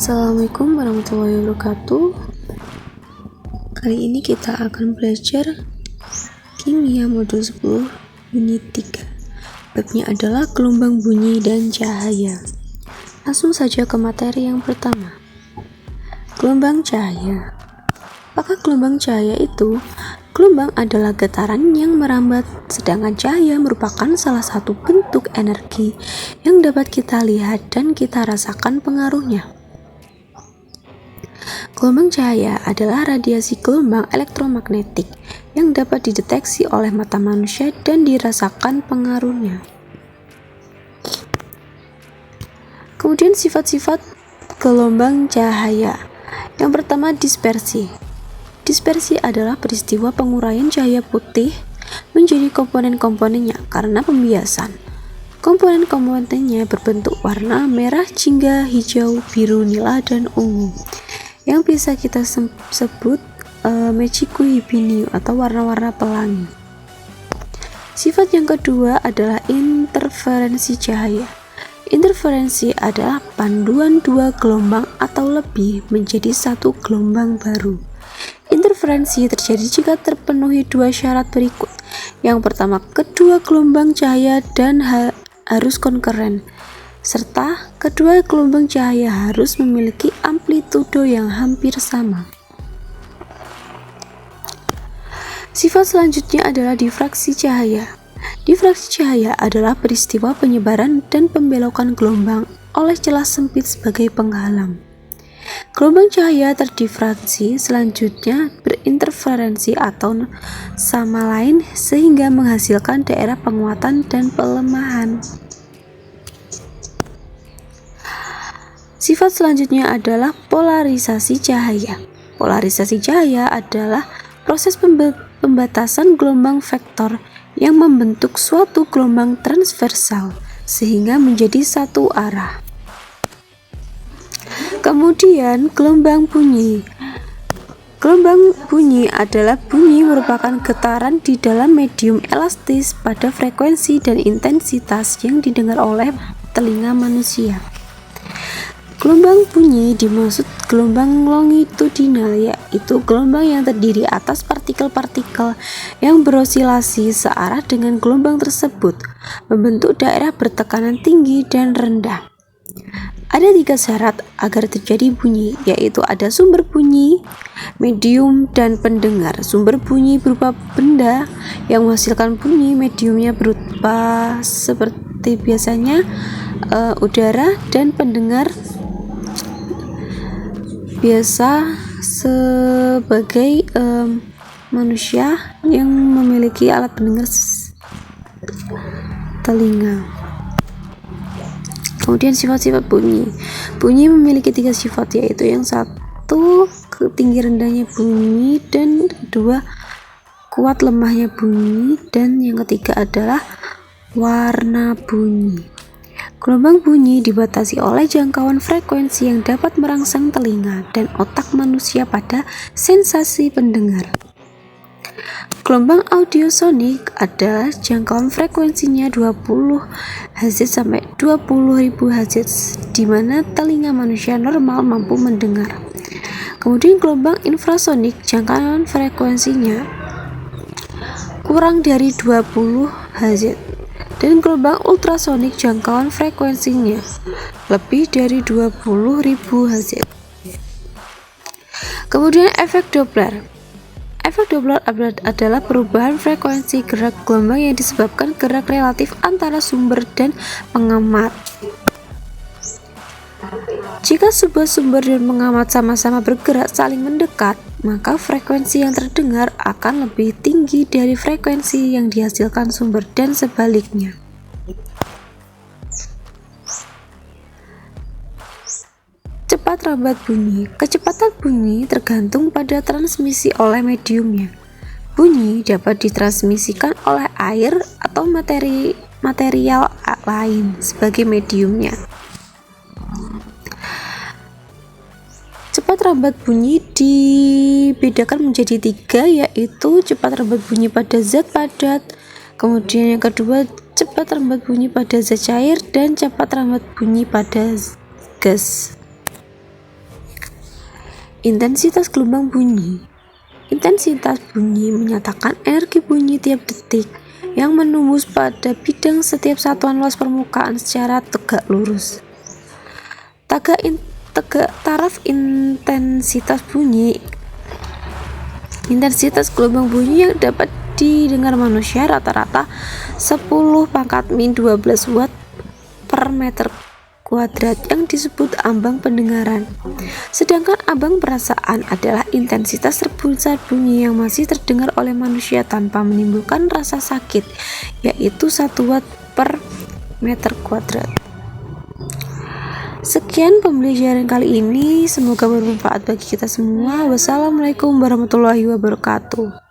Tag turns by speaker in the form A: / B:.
A: Assalamualaikum warahmatullahi wabarakatuh. Kali ini kita akan belajar Kimia Modul 10 Unit 3. Babnya adalah gelombang bunyi dan cahaya. Langsung saja ke materi yang pertama. Gelombang cahaya. Apakah gelombang cahaya itu? Gelombang adalah getaran yang merambat, sedangkan cahaya merupakan salah satu bentuk energi yang dapat kita lihat dan kita rasakan pengaruhnya. Gelombang cahaya adalah radiasi gelombang elektromagnetik yang dapat dideteksi oleh mata manusia dan dirasakan pengaruhnya. Kemudian sifat-sifat gelombang cahaya. Yang pertama, dispersi. Dispersi adalah peristiwa penguraian cahaya putih menjadi komponen-komponennya karena pembiasan. Komponen-komponennya berbentuk warna merah, jingga, hijau, biru, nila, dan ungu, yang bisa kita sebut Mechiku Hibinu atau warna-warna pelangi. Sifat yang kedua adalah interferensi cahaya. Interferensi adalah panduan dua gelombang atau lebih menjadi satu gelombang baru. Interferensi terjadi jika terpenuhi dua syarat berikut. Yang pertama, kedua gelombang cahaya dan harus konkeren, serta kedua gelombang cahaya harus memiliki amplitudo yang hampir sama. Sifat selanjutnya adalah difraksi cahaya. Difraksi cahaya adalah peristiwa penyebaran dan pembelokan gelombang oleh celah sempit sebagai penghalang. Gelombang cahaya terdifraksi selanjutnya berinterferensi atau sama lain sehingga menghasilkan daerah penguatan dan pelemahan. Sifat selanjutnya adalah polarisasi cahaya. Polarisasi cahaya adalah proses pembatasan gelombang vektor yang membentuk suatu gelombang transversal sehingga menjadi satu arah. Kemudian gelombang bunyi. Gelombang bunyi adalah bunyi merupakan getaran di dalam medium elastis pada frekuensi dan intensitas yang didengar oleh telinga manusia. Gelombang bunyi dimaksud gelombang longitudinal, yaitu gelombang yang terdiri atas partikel-partikel yang berosilasi searah dengan gelombang tersebut, membentuk daerah bertekanan tinggi dan rendah. Ada 3 syarat agar terjadi bunyi, yaitu ada sumber bunyi, medium, dan pendengar. Sumber bunyi berupa benda yang menghasilkan bunyi, mediumnya berupa seperti biasanya udara, dan pendengar biasa sebagai manusia yang memiliki alat pendengar telinga. Kemudian sifat-sifat bunyi. Bunyi memiliki 3 sifat, yaitu yang satu tinggi rendahnya bunyi, dan kedua kuat lemahnya bunyi, dan yang ketiga adalah warna bunyi. Gelombang bunyi dibatasi oleh jangkauan frekuensi yang dapat merangsang telinga dan otak manusia pada sensasi pendengar. Gelombang audiosonik adalah jangkauan frekuensinya 20 Hz sampai 20.000 Hz, di mana telinga manusia normal mampu mendengar. Kemudian gelombang infrasonik jangkauan frekuensinya kurang dari 20 Hz. Dan gelombang ultrasonik jangkauan frekuensinya lebih dari 20.000 Hz. Kemudian efek Doppler. Efek Doppler adalah perubahan frekuensi gerak gelombang yang disebabkan gerak relatif antara sumber dan pengamat. Jika sebuah sumber dan pengamat sama-sama bergerak saling mendekat, maka frekuensi yang terdengar akan lebih tinggi dari frekuensi yang dihasilkan sumber dan sebaliknya. Cepat rambat bunyi. Kecepatan bunyi tergantung pada transmisi oleh mediumnya. Bunyi dapat ditransmisikan oleh air atau material lain sebagai mediumnya. Cepat rambat bunyi dibedakan menjadi 3, yaitu cepat rambat bunyi pada zat padat, kemudian yang kedua cepat rambat bunyi pada zat cair, dan cepat rambat bunyi pada gas. Intensitas gelombang bunyi. Intensitas bunyi menyatakan energi bunyi tiap detik yang menembus pada bidang setiap satuan luas permukaan secara tegak lurus. Taraf intensitas bunyi. Intensitas gelombang bunyi yang dapat didengar manusia rata-rata 10⁻12 watt per meter kuadrat yang disebut ambang pendengaran. Sedangkan ambang perasaan adalah intensitas terbesar bunyi yang masih terdengar oleh manusia tanpa menimbulkan rasa sakit, yaitu 1 watt per meter kuadrat. Sekian pembelajaran kali ini, semoga bermanfaat bagi kita semua. Wassalamualaikum warahmatullahi wabarakatuh.